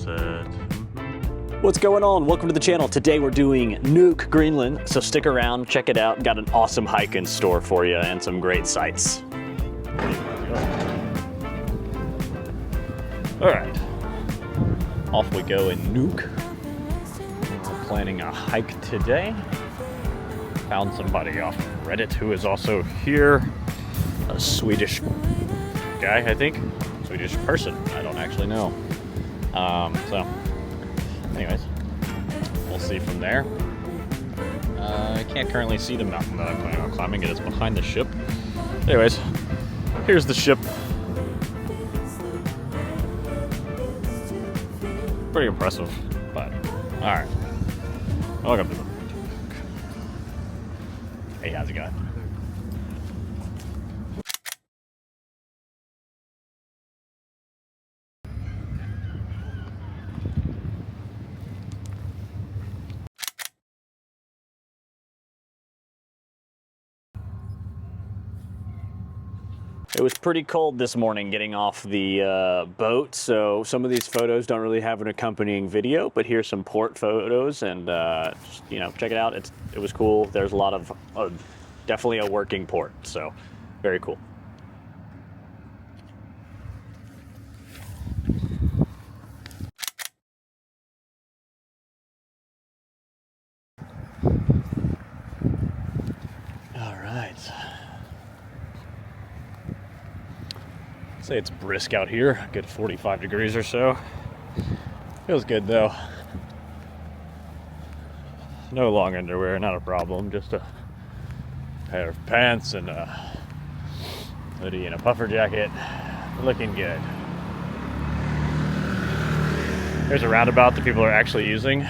it. What's going on? Welcome to the channel. Today we're doing Nuuk, Greenland, so stick around, check it out. Got an awesome hike in store for you and some great sights. All right, off we go in Nuuk. We're planning a hike today. Found somebody off Reddit who is also here. A Swedish guy, I think. Swedish person, I don't actually know. So anyways, we'll see from there. I can't currently see the mountain that I'm planning on climbing. It is behind the ship. Anyways, here's the ship. Pretty impressive, but all right. Welcome to the. Hey, how's it going? It was pretty cold this morning getting off the boat, so some of these photos don't really have an accompanying video, but here's some port photos, and just, you know, check it out. It was cool. There's a lot of definitely a working port, so very cool. All right. Say it's brisk out here, a good 45 degrees or so. Feels good though. No long underwear, not a problem. Just a pair of pants and a hoodie and a puffer jacket. Looking good. There's a roundabout that people are actually using.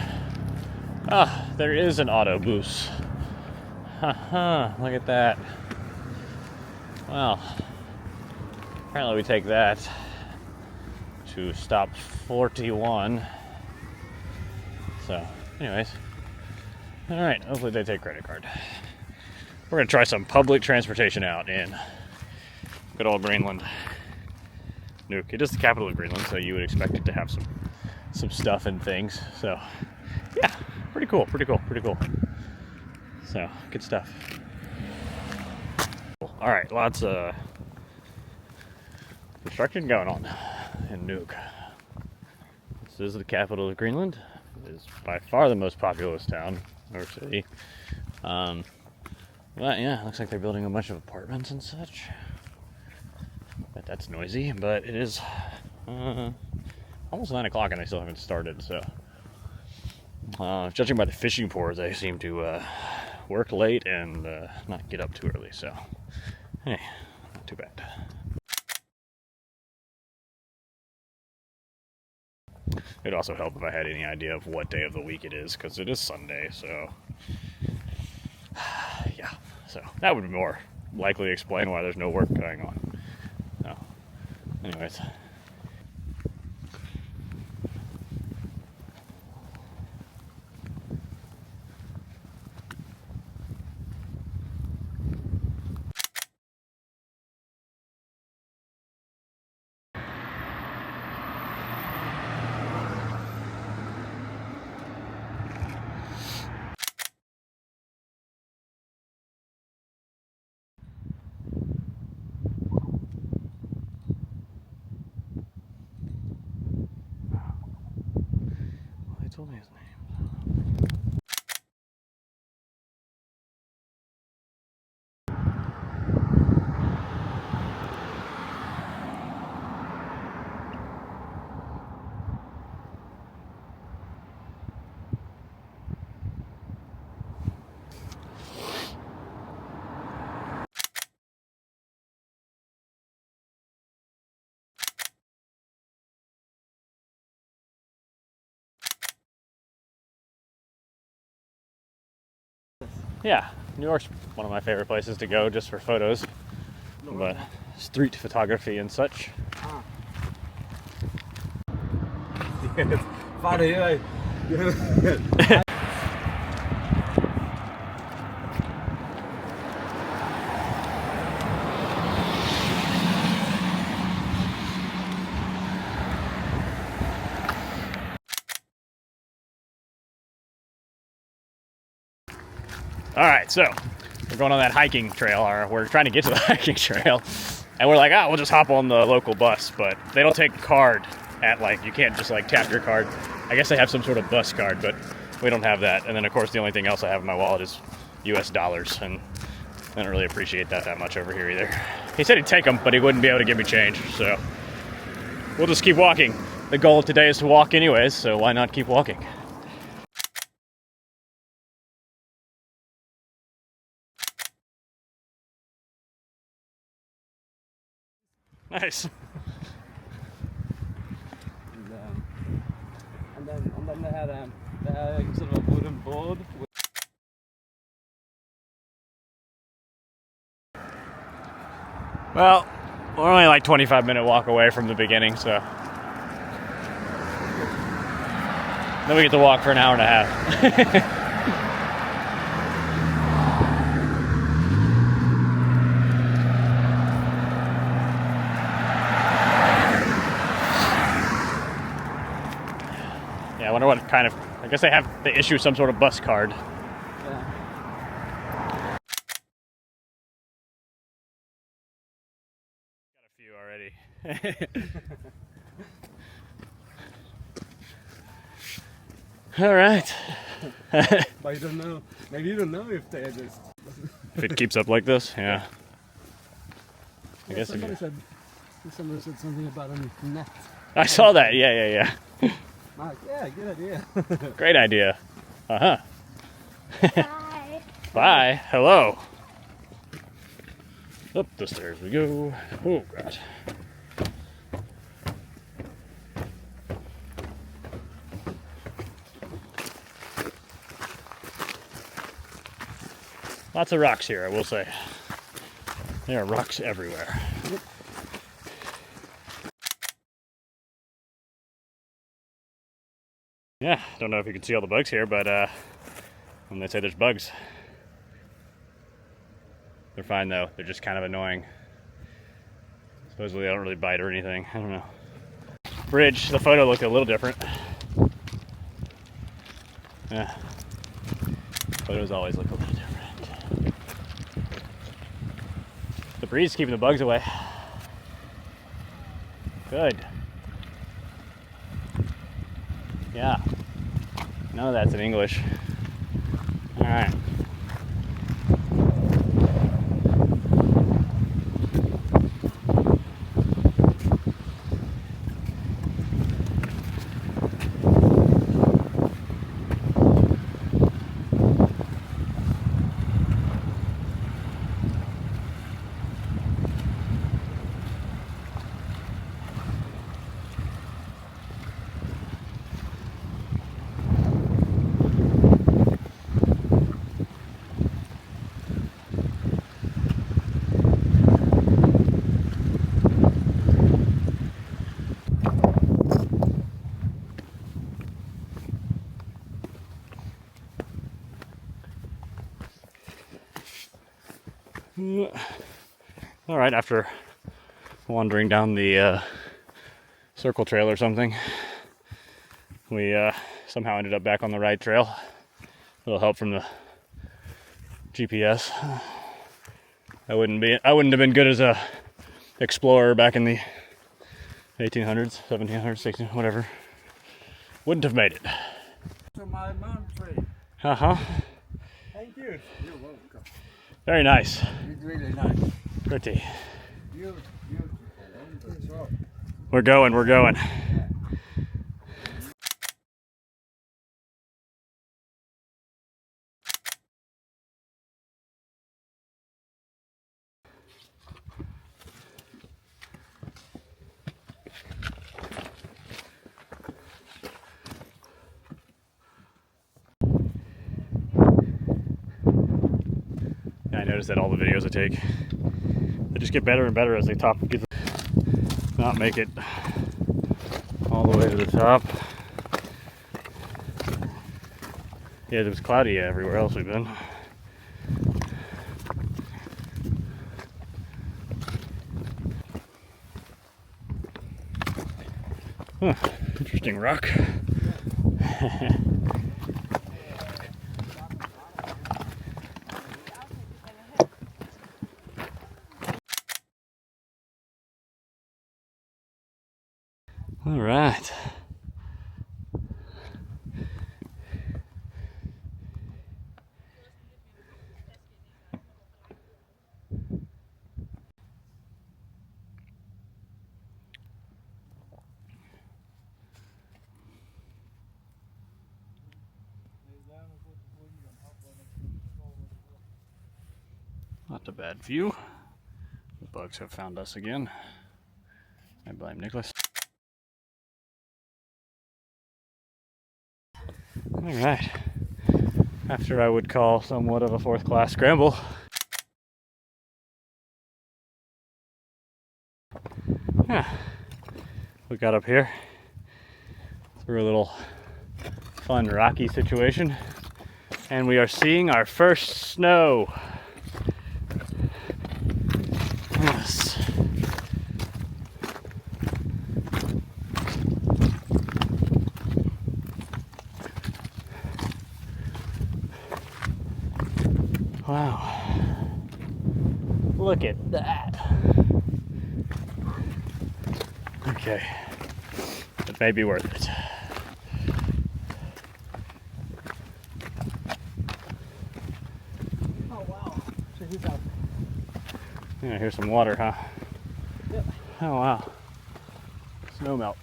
Ah, there is an autobus. Haha, look at that. Wow. Apparently we take that to stop 41. So, anyways. All right, hopefully they take credit card. We're gonna try some public transportation out in good old Greenland. Nuuk. It is the capital of Greenland, so you would expect it to have some stuff and things. So, yeah, pretty cool. So, good stuff. All right, lots of construction going on in Nuuk. This is the capital of Greenland. It is by far the most populous town or city. But yeah, looks like they're building a bunch of apartments and such. Bet that's noisy, but it is almost 9 o'clock and they still haven't started, so judging by the fishing pours, they seem to work late and not get up too early, so hey, not too bad. It'd also help if I had any idea of what day of the week it is, because it is Sunday, so yeah. So that would more likely explain why there's no work going on. So, anyways. They told me his name. Yeah, New York's one of my favorite places to go just for photos, but street photography and such. Alright, so we're going on that hiking trail, or we're trying to get to the hiking trail, and we're like, we'll just hop on the local bus, but they don't take card at, like, you can't just like tap your card. I guess they have some sort of bus card, but we don't have that. And then of course the only thing else I have in my wallet is US dollars, and I don't really appreciate that much over here either. He said he'd take them, but he wouldn't be able to give me change, so we'll just keep walking. The goal of today is to walk anyways, so why not keep walking? Nice. And then they had sort of a wooden board. Well, we're only like 25-minute walk away from the beginning, so then we get to walk for an hour and a half. Yeah, I wonder what kind of, I guess they issue some sort of bus card. Yeah. Got a few already. All right. But you don't know, maybe you don't know if they just... If it keeps up like this, yeah. I guess somebody said something about a net. I saw that, yeah. Like, yeah, good idea. Great idea. Uh-huh. Bye. Bye. Hello. Up the stairs we go. Oh, God. Lots of rocks here, I will say. There are rocks everywhere. Yep. Yeah, don't know if you can see all the bugs here, but when they say there's bugs, they're fine though. They're just kind of annoying. Supposedly they don't really bite or anything. I don't know. Bridge, the photo looked a little different. Yeah. Photos always look a little different. The breeze is keeping the bugs away. Good. Yeah. None of that's in English. All right. All right, after wandering down the circle trail or something, we somehow ended up back on the right trail. A little help from the GPS. I wouldn't have been good as a explorer back in the 1800s, 1700s, 1600s, whatever. Wouldn't have made it. To my mount tree. Uh-huh. Thank you. You're welcome. Very nice. It's really nice. Pretty. Beautiful. We're going. I noticed that all the videos I take, they just get better and better as they not make it all the way to the top. Yeah, it was cloudy everywhere else we've been. Huh, interesting rock. All right. Not a bad view. The bugs have found us again. I blame Nicholas. All right. After I would call somewhat of a fourth class scramble, yeah, we got up here through a little fun rocky situation, and we are seeing our first snow. Yes. Wow. Look at that. Okay. It may be worth it. Oh wow. Check this out. Yeah, here's some water, huh? Yep. Oh wow. Snow melt.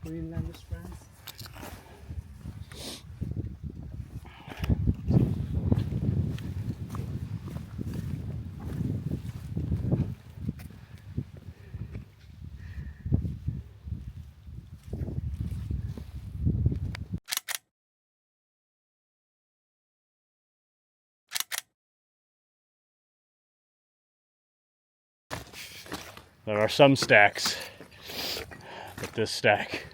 Greenland friends. There are some stacks, but this stack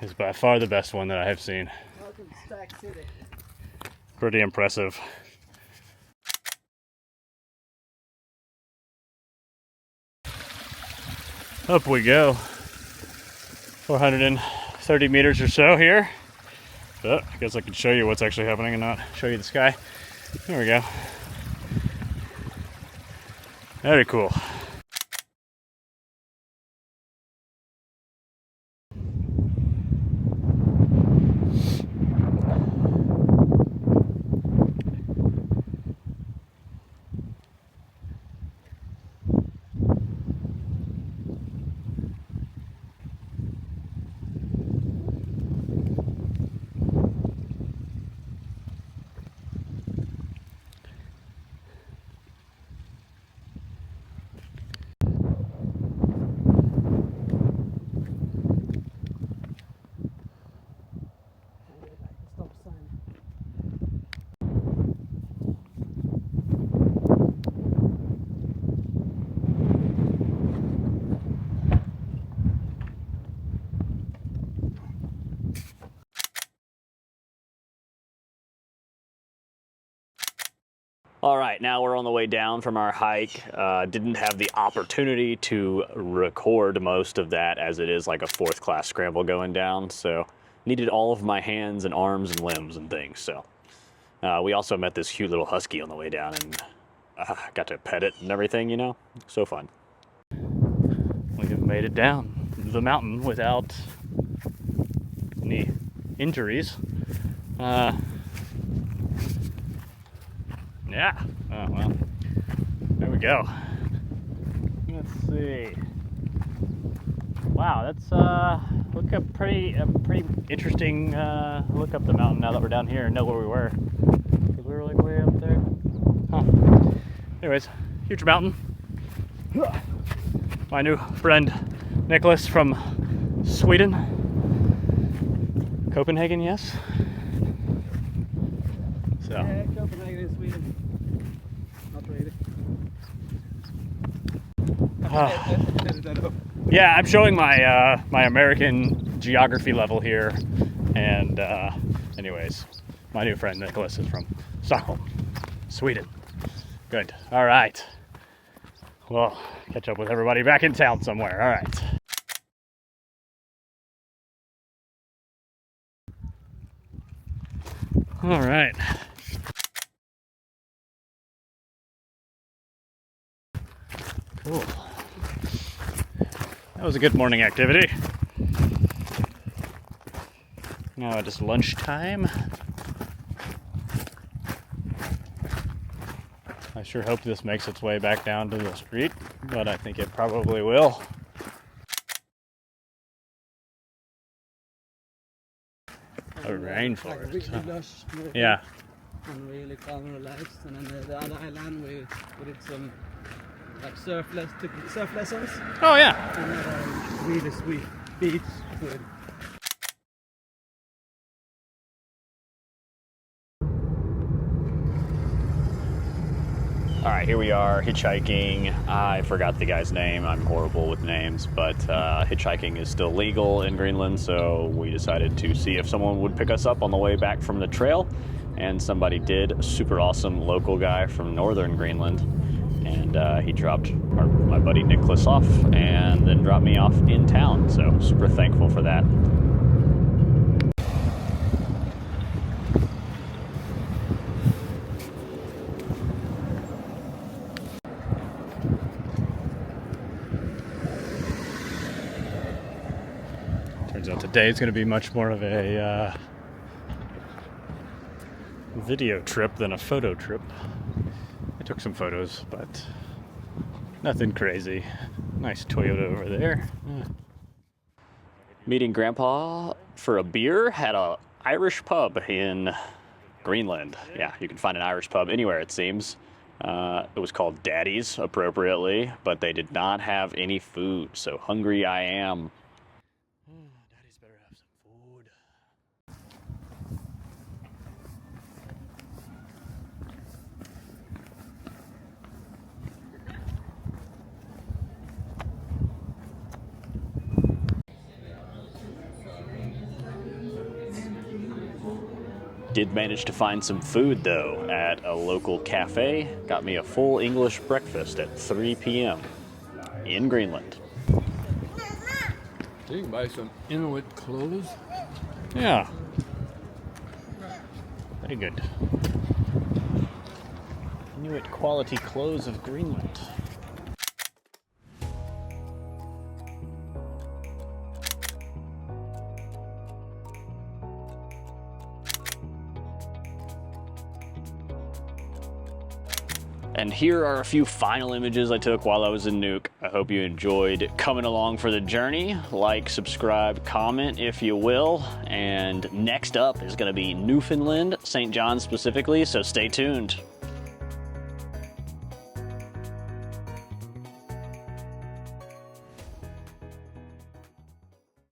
is by far the best one that I have seen. Welcome to Stack City. Pretty impressive. Up we go. 430 meters or so here. But I guess I can show you what's actually happening and not show you the sky. There we go. Very cool. Stop sign. All right, now we're on the way down from our hike. Didn't have the opportunity to record most of that as it is like a fourth class scramble going down. So needed all of my hands and arms and limbs and things. So we also met this cute little husky on the way down and got to pet it and everything, you know, so fun. We have made it down the mountain without any injuries. Yeah. Oh, well. There we go. Let's see. Wow, that's look up pretty interesting look up the mountain now that we're down here and know where we were. Because we were like way up there. Huh. Anyways, huge mountain. My new friend Nicholas from Sweden. Copenhagen, yes. So. Yeah, Copenhagen in Sweden. Not really. Yeah, I'm showing my my American geography level here, and anyways, my new friend Nicholas is from Stockholm, Sweden. Good. All right. Well, catch up with everybody back in town somewhere. All right. All right. Cool. That was a good morning activity. Now it is lunchtime. I sure hope this makes its way back down to the street, but I think it probably will. A rainforest. Like really lush, Yeah. and really calm and relaxed. And then the other island we did some like surf lessons, Oh yeah. and a really sweet beach with. All right, here we are hitchhiking. I forgot the guy's name. I'm horrible with names, but hitchhiking is still legal in Greenland, so we decided to see if someone would pick us up on the way back from the trail, and somebody did. A super awesome local guy from northern Greenland, and he dropped my buddy Nicholas off and then dropped me off in town, so super thankful for that. Turns out today is going to be much more of a video trip than a photo trip. I took some photos, but nothing crazy. Nice Toyota over there. Meeting Grandpa for a beer at an Irish pub in Greenland. Yeah, you can find an Irish pub anywhere, it seems. It was called Daddy's, appropriately, but they did not have any food, so hungry I am. Daddy's better have some food. Did manage to find some food though at a local cafe. Got me a full English breakfast at 3 p.m. in Greenland. You can buy some Inuit clothes. Yeah. Very good. Inuit quality clothes of Greenland. And here are a few final images I took while I was in Nuuk. I hope you enjoyed coming along for the journey. Like, subscribe, comment if you will. And next up is going to be Newfoundland, St. John specifically, so stay tuned.